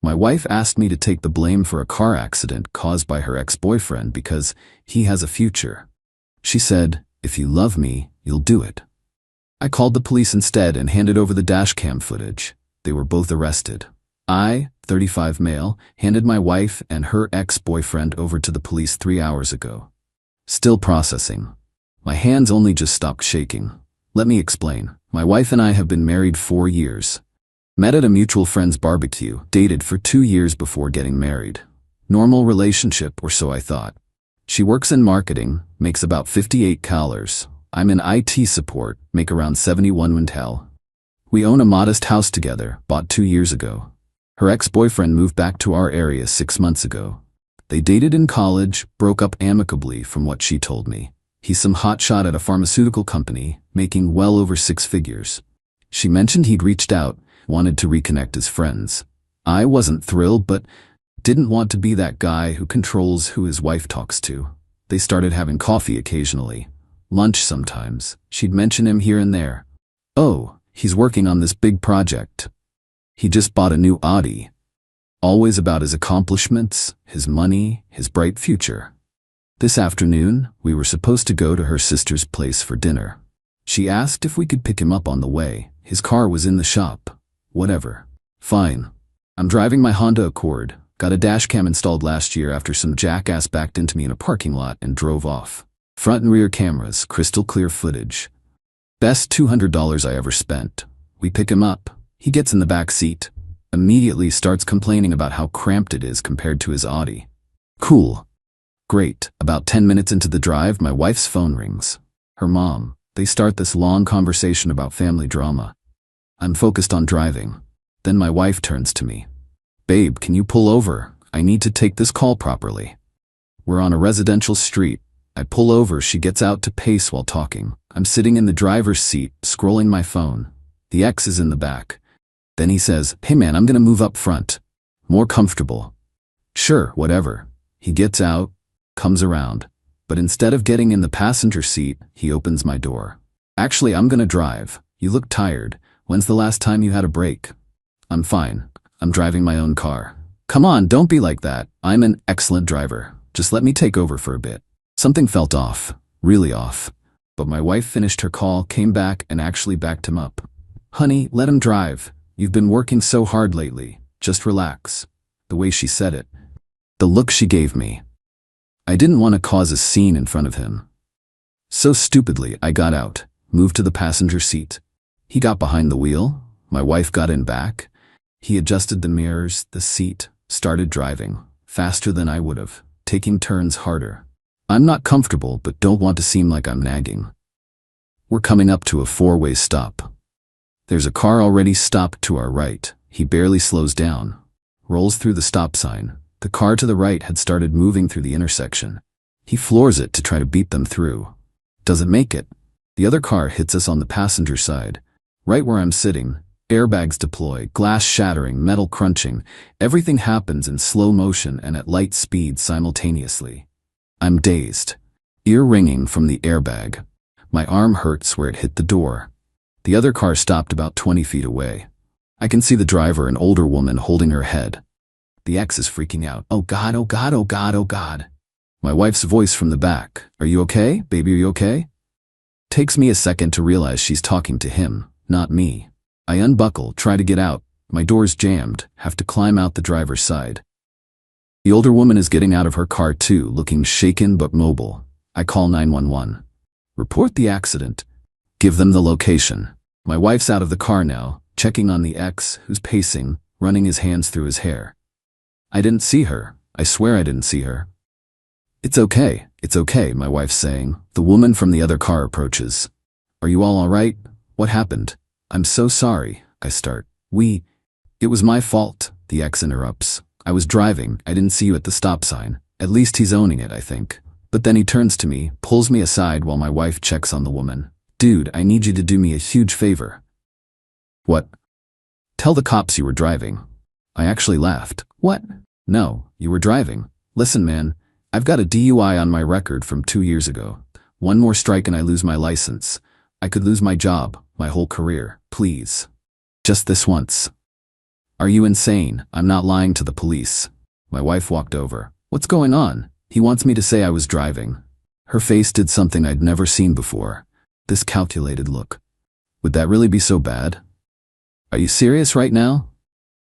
My wife asked me to take the blame for a car accident caused by her ex-boyfriend because he has a future. She said, "If you love me, you'll do it." I called the police instead and handed over the dashcam footage. They were both arrested. I, 35 male, handed my wife and her ex-boyfriend over to the police 3 hours ago. Still processing. My hands only just stopped shaking. Let me explain. My wife and I have been married 4 years. Met at a mutual friend's barbecue, dated for 2 years before getting married. Normal relationship, or so I thought. She works in marketing, makes about $58. I'm in IT support, make around 71 Wintel. We own a modest house together, bought 2 years ago. Her ex-boyfriend moved back to our area 6 months ago. They dated in college, broke up amicably from what she told me. He's some hotshot at a pharmaceutical company, making well over 6 figures. She mentioned he'd reached out, wanted to reconnect as friends. I wasn't thrilled, but didn't want to be that guy who controls who his wife talks to. They started having coffee occasionally. Lunch sometimes. She'd mention him here and there. Oh, he's working on this big project. He just bought a new Audi. Always about his accomplishments, his money, his bright future. This afternoon, we were supposed to go to her sister's place for dinner. She asked if we could pick him up on the way. His car was in the shop. Whatever. Fine. I'm driving my Honda Accord. Got a dashcam installed last year after some jackass backed into me in a parking lot and drove off. Front and rear cameras, crystal clear footage. Best $200 I ever spent. We pick him up. He gets in the back seat. Immediately starts complaining about how cramped it is compared to his Audi. Cool. Great. About 10 minutes into the drive, my wife's phone rings. Her mom. They start this long conversation about family drama. I'm focused on driving. Then my wife turns to me. "Babe, can you pull over? I need to take this call properly." We're on a residential street. I pull over, she gets out to pace while talking. I'm sitting in the driver's seat, scrolling my phone. The ex is in the back. Then he says, "Hey man, I'm gonna move up front. More comfortable." Sure, whatever. He gets out, comes around. But instead of getting in the passenger seat, he opens my door. "Actually, I'm gonna drive. You look tired. When's the last time you had a break?" "I'm fine. I'm driving my own car." "Come on, don't be like that. I'm an excellent driver. Just let me take over for a bit." Something felt off. Really off. But my wife finished her call, came back, and actually backed him up. "Honey, let him drive. You've been working so hard lately. Just relax." The way she said it. The look she gave me. I didn't want to cause a scene in front of him. So stupidly, I got out, moved to the passenger seat. He got behind the wheel. My wife got in back. He adjusted the mirrors, the seat, started driving, faster than I would have, taking turns harder. I'm not comfortable, but don't want to seem like I'm nagging. We're coming up to a 4-way stop. There's a car already stopped to our right. He barely slows down. Rolls through the stop sign. The car to the right had started moving through the intersection. He floors it to try to beat them through. Doesn't make it. The other car hits us on the passenger side. Right where I'm sitting. Airbags deploy, glass shattering, metal crunching. Everything happens in slow motion and at light speed simultaneously. I'm dazed. Ear ringing from the airbag. My arm hurts where it hit the door. The other car stopped about 20 feet away. I can see the driver, an older woman, holding her head. The ex is freaking out. "Oh God, oh God, oh God, oh God." My wife's voice from the back. "Are you okay? Baby, are you okay?" Takes me a second to realize she's talking to him, not me. I unbuckle, try to get out. My door's jammed, have to climb out the driver's side. The older woman is getting out of her car too, looking shaken but mobile. I call 911. Report the accident. Give them the location. My wife's out of the car now, checking on the ex, who's pacing, running his hands through his hair. "I didn't see her. I swear I didn't see her." It's okay, my wife's saying. The woman from the other car approaches. "Are you all right? What happened?" "I'm so sorry," I start. It was my fault," the ex interrupts. "I was driving, I didn't see you at the stop sign." At least he's owning it, I think. But then he turns to me, pulls me aside while my wife checks on the woman. "Dude, I need you to do me a huge favor." "What?" "Tell the cops you were driving." I actually laughed. "What?" "No, you were driving. Listen, man, I've got a DUI on my record from 2 years ago. One more strike and I lose my license. I could lose my job, my whole career. Please. Just this once." Are you insane? I'm not lying to the police. My wife walked over. What's going on? He wants me to say I was driving. Her face did something I'd never seen before. This calculated look. Would that really be so bad? Are you serious right now?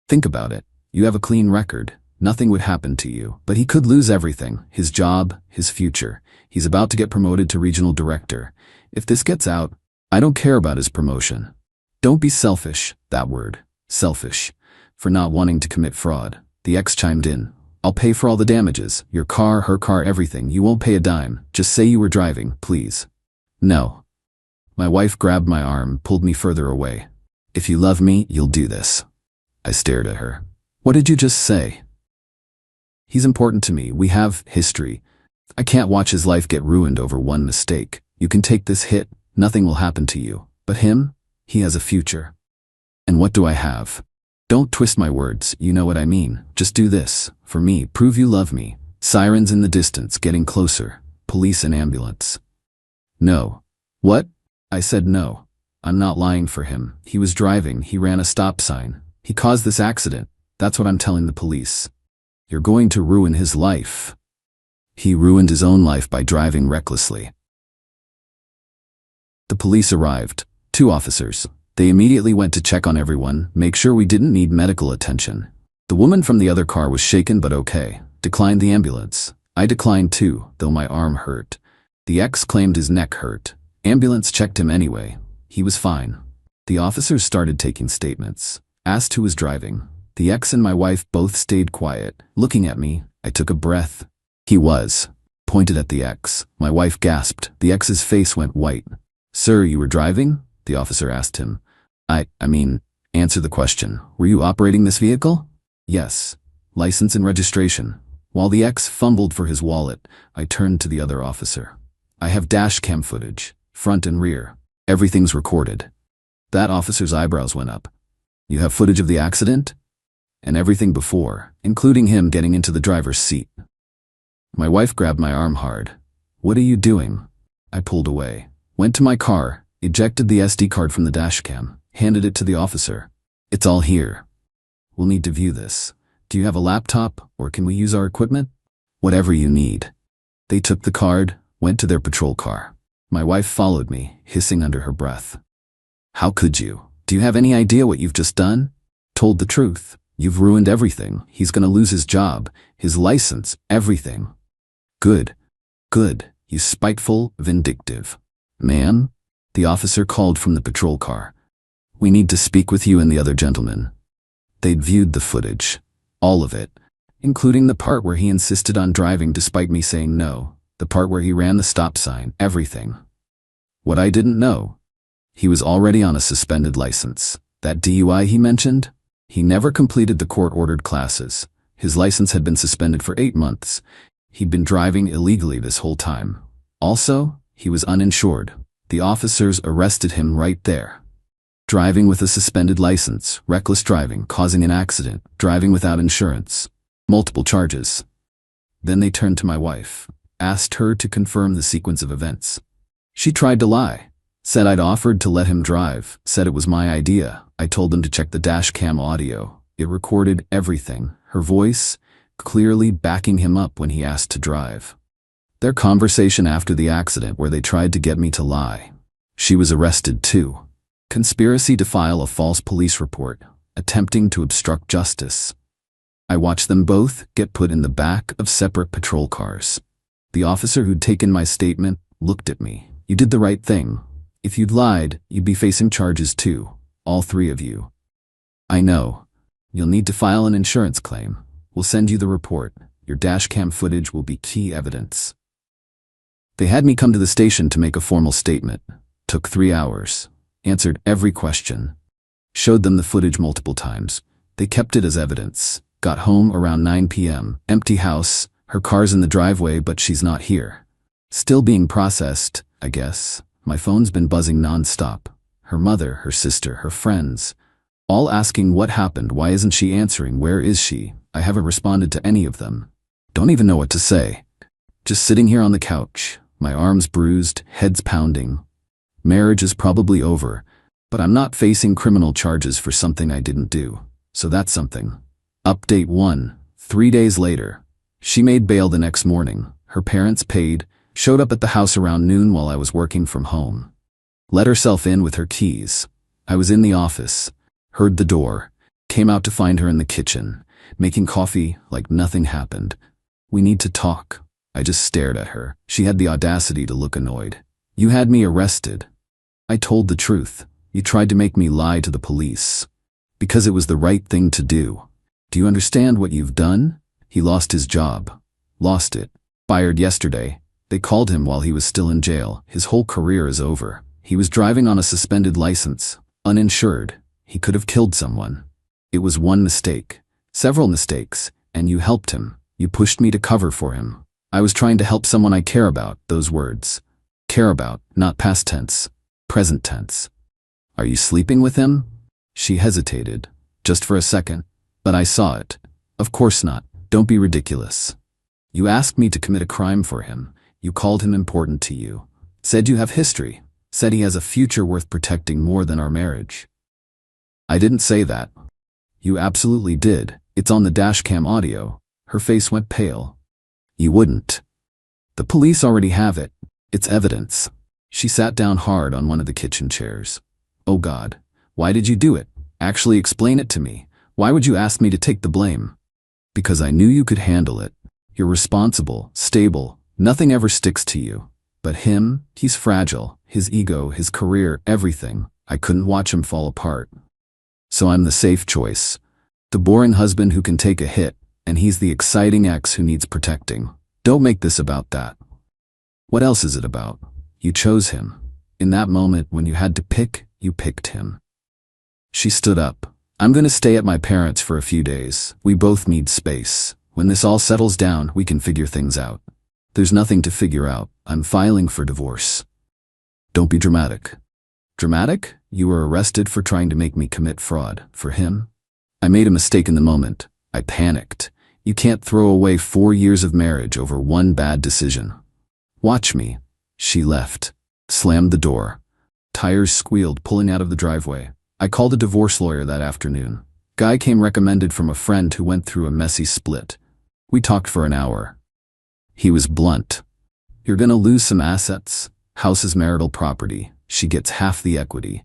Think about it. You have a clean record. Nothing would happen to you, but he could lose everything. His job, his future. He's about to get promoted to regional director. If this gets out, I don't care about his promotion. Don't be selfish, that word, selfish, for not wanting to commit fraud. The ex chimed in. I'll pay for all the damages, your car, her car, everything. You won't pay a dime. Just say you were driving, please. No. My wife grabbed my arm, pulled me further away. If you love me, you'll do this. I stared at her. What did you just say? He's important to me. We have history. I can't watch his life get ruined over one mistake. You can take this hit. Nothing will happen to you. But him? He has a future. And what do I have? Don't twist my words. You know what I mean. Just do this. For me, prove you love me. Sirens in the distance, getting closer. Police and ambulance. No. What? I said no. I'm not lying for him. He was driving. He ran a stop sign. He caused this accident. That's what I'm telling the police. You're going to ruin his life. He ruined his own life by driving recklessly. The police arrived. 2 officers. They immediately went to check on everyone, make sure we didn't need medical attention. The woman from the other car was shaken but okay. Declined the ambulance. I declined too, though my arm hurt. The ex claimed his neck hurt. Ambulance checked him anyway. He was fine. The officers started taking statements. Asked who was driving. The ex and my wife both stayed quiet. Looking at me, I took a breath. He was. Pointed at the ex. My wife gasped. The ex's face went white. Sir, you were driving? The officer asked him. I mean, answer the question. Were you operating this vehicle? Yes. License and registration. While the ex fumbled for his wallet, I turned to the other officer. I have dash cam footage, front and rear. Everything's recorded. That officer's eyebrows went up. You have footage of the accident? And everything before, including him getting into the driver's seat. My wife grabbed my arm hard. What are you doing? I pulled away. Went to my car, ejected the SD card from the dash cam, handed it to the officer. It's all here. We'll need to view this. Do you have a laptop, or can we use our equipment? Whatever you need. They took the card, went to their patrol car. My wife followed me, hissing under her breath. How could you? Do you have any idea what you've just done? Told the truth. You've ruined everything. He's gonna lose his job, his license, everything. Good. Good. You spiteful, vindictive. Ma'am? The officer called from the patrol car. We need to speak with you and the other gentleman. They'd viewed the footage. All of it. Including the part where he insisted on driving despite me saying no. The part where he ran the stop sign. Everything. What I didn't know. He was already on a suspended license. That DUI he mentioned? He never completed the court-ordered classes. His license had been suspended for 8 months. He'd been driving illegally this whole time. Also, he was uninsured. The officers arrested him right there. Driving with a suspended license, reckless driving, causing an accident, driving without insurance. Multiple charges. Then they turned to my wife, asked her to confirm the sequence of events. She tried to lie. Said I'd offered to let him drive, said it was my idea. I told them to check the dash cam audio. It recorded everything, her voice clearly backing him up when he asked to drive. Their conversation after the accident where they tried to get me to lie. She was arrested too. Conspiracy to file a false police report, attempting to obstruct justice. I watched them both get put in the back of separate patrol cars. The officer who'd taken my statement looked at me. You did the right thing. If you'd lied, you'd be facing charges too. All 3 of you. I know. You'll need to file an insurance claim. We'll send you the report. Your dash cam footage will be key evidence. They had me come to the station to make a formal statement. Took 3 hours. Answered every question. Showed them the footage multiple times. They kept it as evidence. Got home around 9 p.m. Empty house. Her car's in the driveway, but she's not here. Still being processed, I guess. My phone's been buzzing non-stop. Her mother, her sister, her friends. All asking what happened, why isn't she answering, where is she? I haven't responded to any of them. Don't even know what to say. Just sitting here on the couch, my arms bruised, heads pounding. Marriage is probably over, but I'm not facing criminal charges for something I didn't do. So that's something. Update 1. 3 days later. She made bail the next morning. Her parents paid, showed up at the house around noon while I was working from home. Let herself in with her keys. I was in the office, heard the door, came out to find her in the kitchen, making coffee like nothing happened. We need to talk. I just stared at her. She had the audacity to look annoyed. You had me arrested. I told the truth. You tried to make me lie to the police. Because it was the right thing to do. Do you understand what you've done? He lost his job. Lost it. Fired yesterday. They called him while he was still in jail. His whole career is over. He was driving on a suspended license, uninsured. He could have killed someone. It was one mistake. Several mistakes, and you helped him. You pushed me to cover for him. I was trying to help someone I care about, those words. Care about, not past tense. Present tense. Are you sleeping with him? She hesitated, just for a second, but I saw it. Of course not. Don't be ridiculous. You asked me to commit a crime for him. You called him important to you. Said you have history. Said he has a future worth protecting more than our marriage. I didn't say that. You absolutely did. It's on the dashcam audio. Her face went pale. You wouldn't. The police already have it. It's evidence. She sat down hard on one of the kitchen chairs. Oh God, why did you do it? Actually explain it to me. Why would you ask me to take the blame? Because I knew you could handle it. You're responsible, stable, nothing ever sticks to you. But him, he's fragile, his ego, his career, everything. I couldn't watch him fall apart. So I'm the safe choice. The boring husband who can take a hit, and he's the exciting ex who needs protecting. Don't make this about that. What else is it about? You chose him. In that moment when you had to pick, you picked him. She stood up. I'm gonna stay at my parents' for a few days. We both need space. When this all settles down, we can figure things out. There's nothing to figure out. I'm filing for divorce. Don't be dramatic. Dramatic? You were arrested for trying to make me commit fraud. For him? I made a mistake in the moment. I panicked. You can't throw away 4 years of marriage over one bad decision. Watch me. She left. Slammed the door. Tires squealed pulling out of the driveway. I called a divorce lawyer that afternoon. Guy came recommended from a friend who went through a messy split. We talked for an hour. He was blunt. You're gonna lose some assets. House is marital property. She gets half the equity.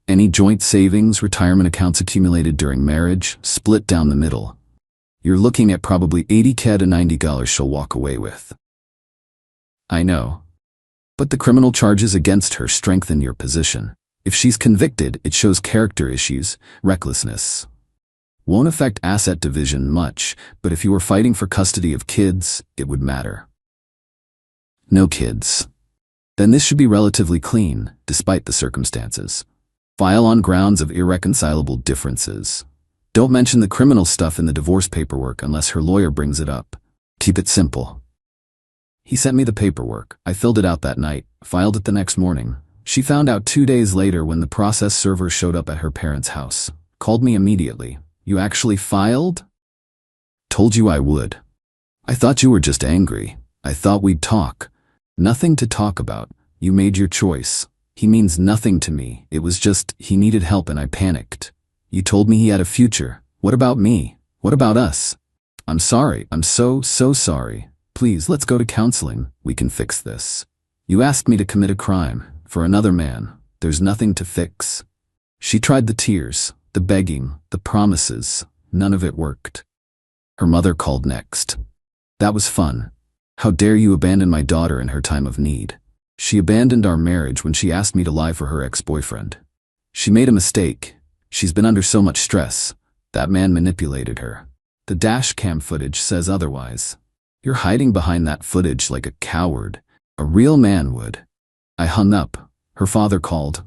Any joint savings, retirement accounts accumulated during marriage, split down the middle. You're looking at probably $80K to $90 she'll walk away with. I know. But the criminal charges against her strengthen your position. If she's convicted, it shows character issues, recklessness. Won't affect asset division much, but if you were fighting for custody of kids, it would matter. No kids. Then this should be relatively clean, despite the circumstances. File on grounds of irreconcilable differences. Don't mention the criminal stuff in the divorce paperwork unless her lawyer brings it up. Keep it simple. He sent me the paperwork. I filled it out that night, filed it the next morning. She found out 2 days later when the process server showed up at her parents' house. Called me immediately. You actually filed? Told you I would. I thought you were just angry. I thought we'd talk. Nothing to talk about. You made your choice. He means nothing to me. It was just, he needed help and I panicked. You told me he had a future. What about me? What about us? I'm sorry. I'm so sorry. Please, let's go to counseling. We can fix this. You asked me to commit a crime for another man. There's nothing to fix. She tried the tears, the begging, the promises. None of it worked. Her mother called next. That was fun. How dare you abandon my daughter in her time of need? She abandoned our marriage when she asked me to lie for her ex-boyfriend. She made a mistake. She's been under so much stress. That man manipulated her. The dash cam footage says otherwise. You're hiding behind that footage like a coward. A real man would. I hung up. Her father called.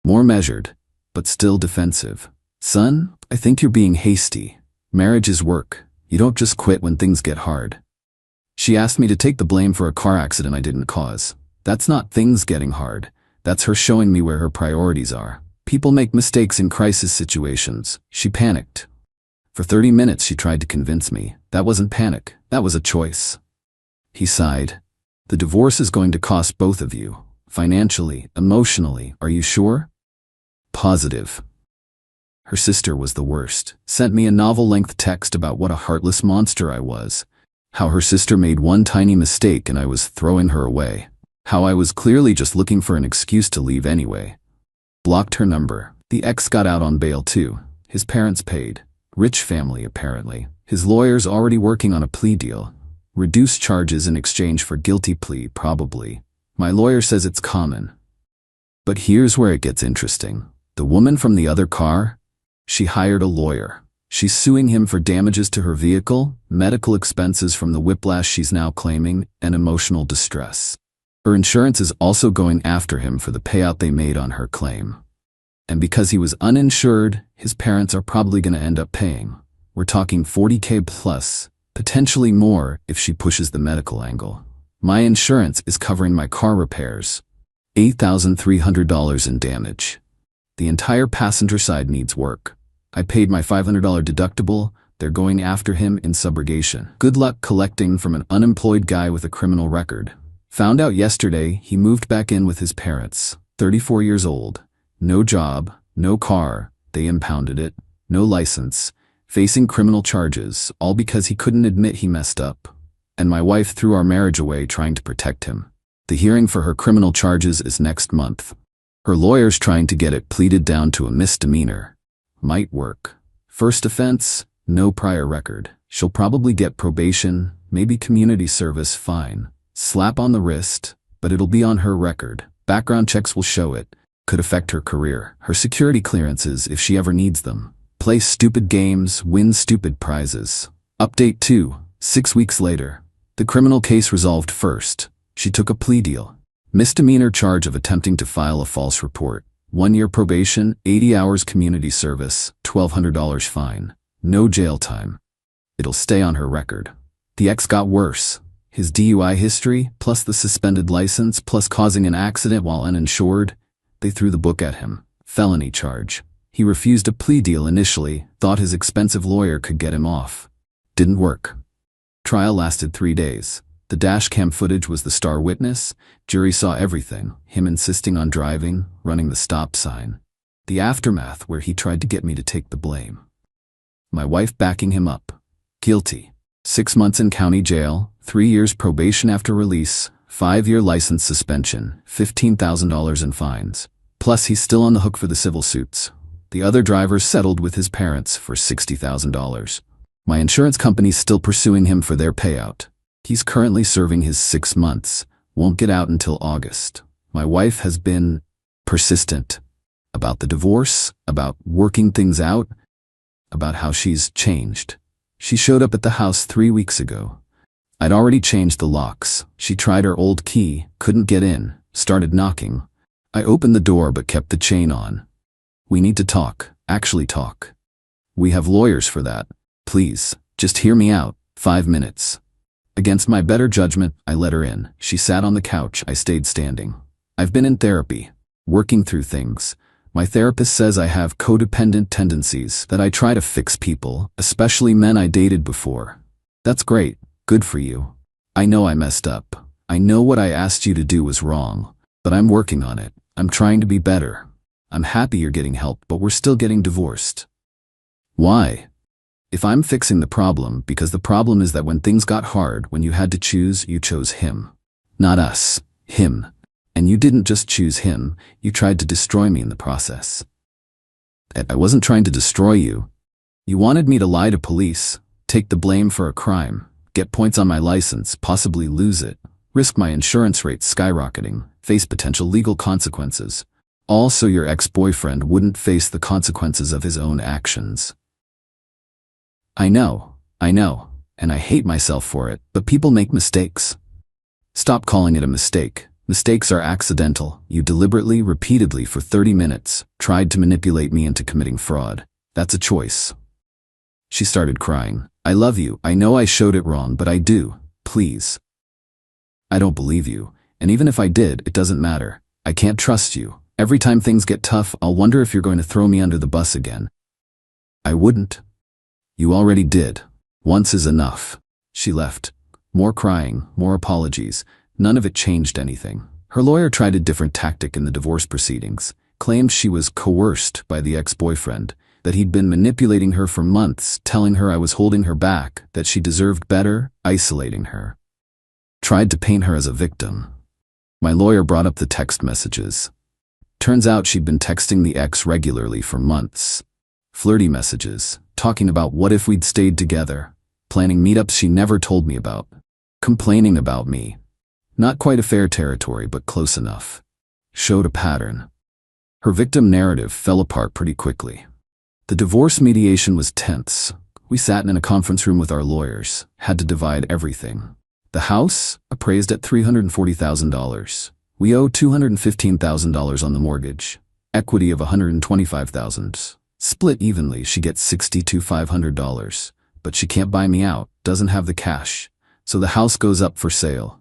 More measured, but still defensive. Son, I think you're being hasty. Marriage is work. You don't just quit when things get hard. She asked me to take the blame for a car accident I didn't cause. That's not things getting hard. That's her showing me where her priorities are. People make mistakes in crisis situations. She panicked. For 30 minutes she tried to convince me. That wasn't panic. That was a choice. He sighed. The divorce is going to cost both of you. Financially, emotionally. Are you sure? Positive. Her sister was the worst. Sent me a novel-length text about what a heartless monster I was. How her sister made one tiny mistake and I was throwing her away. How I was clearly just looking for an excuse to leave anyway. Blocked her number. The ex got out on bail too. His parents paid. Rich family apparently. His lawyer's already working on a plea deal. Reduced charges in exchange for guilty plea, probably. My lawyer says it's common. But here's where it gets interesting. The woman from the other car? She hired a lawyer. She's suing him for damages to her vehicle, medical expenses from the whiplash she's now claiming, and emotional distress. Her insurance is also going after him for the payout they made on her claim. And because he was uninsured, his parents are probably going to end up paying. We're talking $40K plus, potentially more if she pushes the medical angle. My insurance is covering my car repairs. $8,300 in damage. The entire passenger side needs work. I paid my $500 deductible. They're going after him in subrogation. Good luck collecting from an unemployed guy with a criminal record. Found out yesterday he moved back in with his parents. 34 years old. No job, no car. They impounded it. No license. Facing criminal charges, all because he couldn't admit he messed up. And my wife threw our marriage away trying to protect him. The hearing for her criminal charges is next month. Her lawyer's trying to get it pleaded down to a misdemeanor. Might work. First offense, no prior record. She'll probably get probation, maybe community service, fine. Slap on the wrist, but it'll be on her record. Background checks will show it. Could affect her career, her security clearances if she ever needs them. Play stupid games, win stupid prizes. Update 2, 6 weeks later. The criminal case resolved first. She took a plea deal. Misdemeanor charge of attempting to file a false report. 1 year probation, 80 hours community service, $1,200 fine. No jail time. It'll stay on her record. The ex got worse. His DUI history, plus the suspended license, plus causing an accident while uninsured. They threw the book at him. Felony charge. He refused a plea deal initially, thought his expensive lawyer could get him off. Didn't work. Trial lasted 3 days. The dashcam footage was the star witness. Jury saw everything, him insisting on driving, running the stop sign. The aftermath where he tried to get me to take the blame. My wife backing him up. Guilty. 6 months in county jail, 3 years probation after release, 5-year license suspension, $15,000 in fines. Plus he's still on the hook for the civil suits. The other drivers settled with his parents for $60,000. My insurance company's still pursuing him for their payout. He's currently serving his 6 months, won't get out until August. My wife has been persistent about the divorce, about working things out, about how she's changed. She showed up at the house 3 weeks ago. I'd already changed the locks. She tried her old key, couldn't get in, started knocking. I opened the door but kept the chain on. We need to talk, actually talk. We have lawyers for that. Please, just hear me out, 5 minutes. Against my better judgment, I let her in. She sat on the couch, I stayed standing. I've been in therapy, working through things. My therapist says I have codependent tendencies, that I try to fix people, especially men I dated before. That's great, good for you. I know I messed up. I know what I asked you to do was wrong, but I'm working on it. I'm trying to be better. I'm happy you're getting help, but we're still getting divorced. Why? If I'm fixing the problem, because the problem is that when things got hard, when you had to choose, you chose him. Not us, him. And you didn't just choose him, you tried to destroy me in the process. I wasn't trying to destroy you. You wanted me to lie to police, take the blame for a crime, get points on my license, possibly lose it, risk my insurance rates skyrocketing, face potential legal consequences. All so your ex-boyfriend wouldn't face the consequences of his own actions. I know, and I hate myself for it, but people make mistakes. Stop calling it a mistake. Mistakes are accidental. You deliberately, repeatedly, for 30 minutes, tried to manipulate me into committing fraud. That's a choice. She started crying. I love you. I know I showed it wrong, but I do. Please. I don't believe you. And even if I did, it doesn't matter. I can't trust you. Every time things get tough, I'll wonder if you're going to throw me under the bus again. I wouldn't. You already did. Once is enough. She left. More crying, more apologies. None of it changed anything. Her lawyer tried a different tactic in the divorce proceedings, claimed she was coerced by the ex-boyfriend, that he'd been manipulating her for months, telling her I was holding her back, that she deserved better, isolating her. Tried to paint her as a victim. My lawyer brought up the text messages. Turns out she'd been texting the ex regularly for months. Flirty messages, talking about what if we'd stayed together, planning meetups she never told me about, complaining about me. Not quite affair territory, but close enough. Showed a pattern. Her victim narrative fell apart pretty quickly. The divorce mediation was tense. We sat in a conference room with our lawyers, had to divide everything. The house, appraised at $340,000. We owe $215,000 on the mortgage. Equity of $125,000. Split evenly, she gets $62,500. But she can't buy me out, doesn't have the cash. So the house goes up for sale.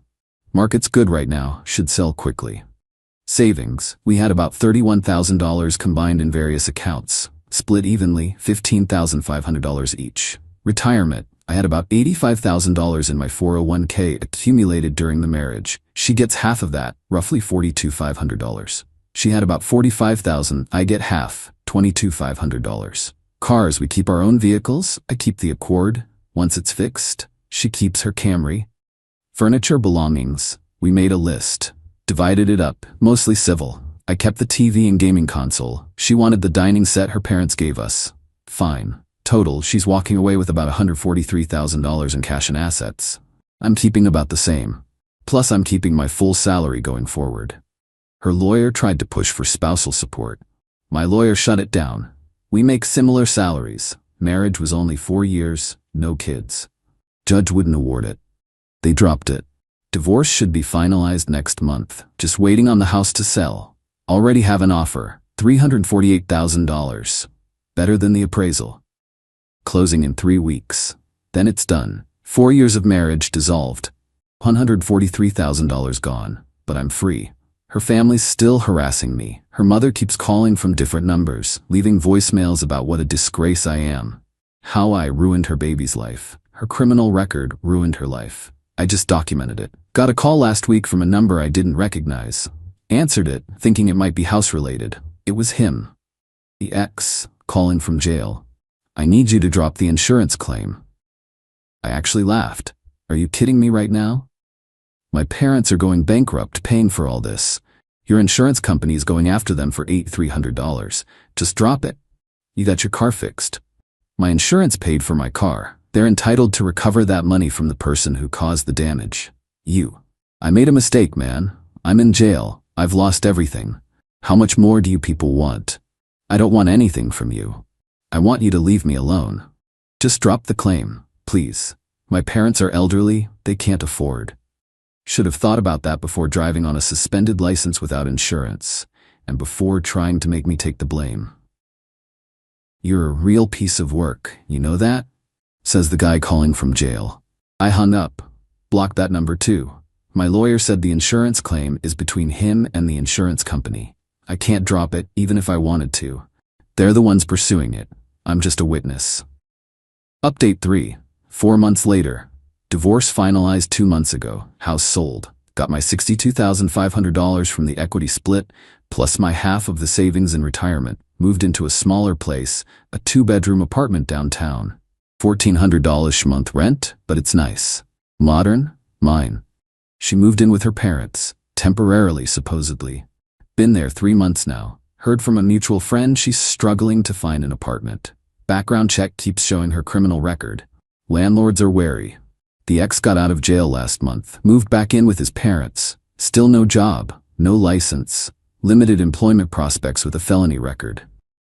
Market's good right now, should sell quickly. Savings, we had about $31,000 combined in various accounts. Split evenly, $15,500 each. Retirement, I had about $85,000 in my 401k accumulated during the marriage. She gets half of that, roughly $42,500. She had about $45,000, I get half, $22,500. Cars, we keep our own vehicles, I keep the Accord. Once it's fixed, she keeps her Camry. Furniture belongings, we made a list. Divided it up, mostly civil. I kept the TV and gaming console. She wanted the dining set her parents gave us. Fine. Total, she's walking away with about $143,000 in cash and assets. I'm keeping about the same. Plus I'm keeping my full salary going forward. Her lawyer tried to push for spousal support. My lawyer shut it down. We make similar salaries. Marriage was only 4 years, no kids. Judge wouldn't award it. They dropped it. Divorce should be finalized next month. Just waiting on the house to sell. Already have an offer, $348,000. Better than the appraisal. Closing in 3 weeks. Then it's done. 4 years of marriage dissolved. $143,000 gone, but I'm free. Her family's still harassing me. Her mother keeps calling from different numbers, leaving voicemails about what a disgrace I am. How I ruined her baby's life. Her criminal record ruined her life. I just documented it. Got a call last week from a number I didn't recognize. Answered it, thinking it might be house-related. It was him. The ex, calling from jail. I need you to drop the insurance claim. I actually laughed. Are you kidding me right now? My parents are going bankrupt paying for all this. Your insurance company is going after them for $8,300. Just drop it. You got your car fixed. My insurance paid for my car. They're entitled to recover that money from the person who caused the damage. You. I made a mistake, man. I'm in jail. I've lost everything. How much more do you people want? I don't want anything from you. I want you to leave me alone. Just drop the claim, please. My parents are elderly, they can't afford. Should have thought about that before driving on a suspended license without insurance, and before trying to make me take the blame. You're a real piece of work, you know that? Says the guy calling from jail. I hung up. Blocked that number too. My lawyer said the insurance claim is between him and the insurance company. I can't drop it, even if I wanted to. They're the ones pursuing it. I'm just a witness. Update 3. 4 months later. Divorce finalized 2 months ago. House sold. Got my $62,500 from the equity split, plus my half of the savings in retirement. Moved into a smaller place, a 2-bedroom apartment downtown. $1,400 a month rent, but it's nice. Modern? Mine. She moved in with her parents, temporarily supposedly. Been there 3 months now. Heard from a mutual friend she's struggling to find an apartment. Background check keeps showing her criminal record. Landlords are wary. The ex got out of jail last month, moved back in with his parents. Still no job, no license, limited employment prospects with a felony record.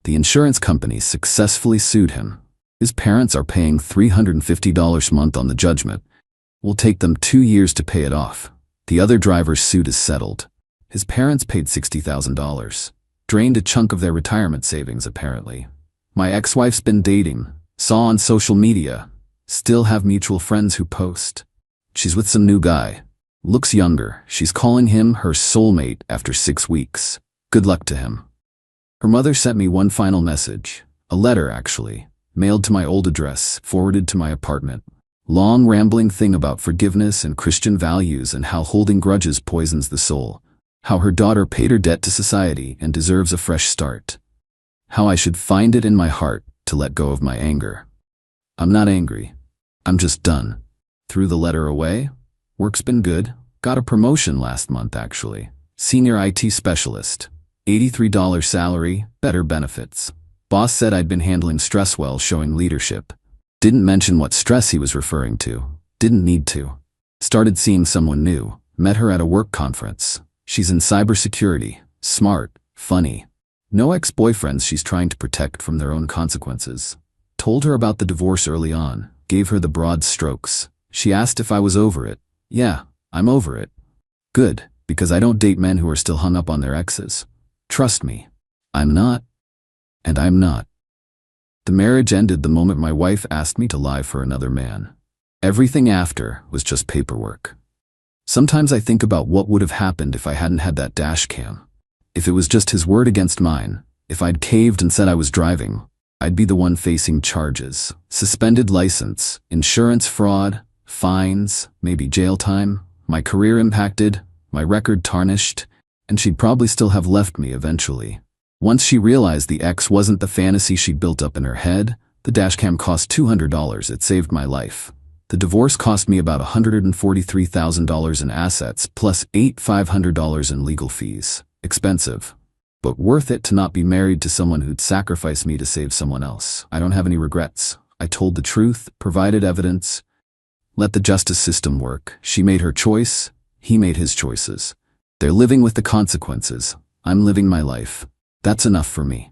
The insurance company successfully sued him. His parents are paying $350 a month on the judgment. Will take them 2 years to pay it off. The other driver's suit is settled. His parents paid $60,000. Drained a chunk of their retirement savings, apparently. My ex-wife's been dating. Saw on social media. Still have mutual friends who post. She's with some new guy. Looks younger. She's calling him her soulmate after 6 weeks. Good luck to him. Her mother sent me one final message. A letter, actually. Mailed to my old address, forwarded to my apartment. Long rambling thing about forgiveness and Christian values and how holding grudges poisons the soul. How her daughter paid her debt to society and deserves a fresh start. how I should find it in my heart to let go of my anger. I'm not angry. I'm just done. Threw the letter away. Work's been good. Got a promotion last month, actually. Senior IT specialist. $83 salary, better benefits. Boss said I'd been handling stress well, showing leadership. Didn't mention what stress he was referring to. Didn't need to. Started seeing someone new. Met her at a work conference. She's in cybersecurity. Smart. Funny. No ex-boyfriends she's trying to protect from their own consequences. Told her about the divorce early on. Gave her the broad strokes. She asked if I was over it. Yeah, I'm over it. Good, because I don't date men who are still hung up on their exes. Trust me. I'm not. And I'm not. The marriage ended the moment my wife asked me to lie for another man. Everything after was just paperwork. Sometimes I think about what would have happened if I hadn't had that dash cam. If it was just his word against mine, if I'd caved and said I was driving, I'd be the one facing charges. Suspended license, insurance fraud, fines, maybe jail time, my career impacted, my record tarnished, and she'd probably still have left me eventually. Once she realized the ex wasn't the fantasy she'd built up in her head, the dashcam cost $200. It saved my life. The divorce cost me about $143,000 in assets plus $500 in legal fees. Expensive, but worth it to not be married to someone who'd sacrifice me to save someone else. I don't have any regrets. I told the truth, provided evidence. Let the justice system work. She made her choice. He made his choices. They're living with the consequences. I'm living my life. That's enough for me.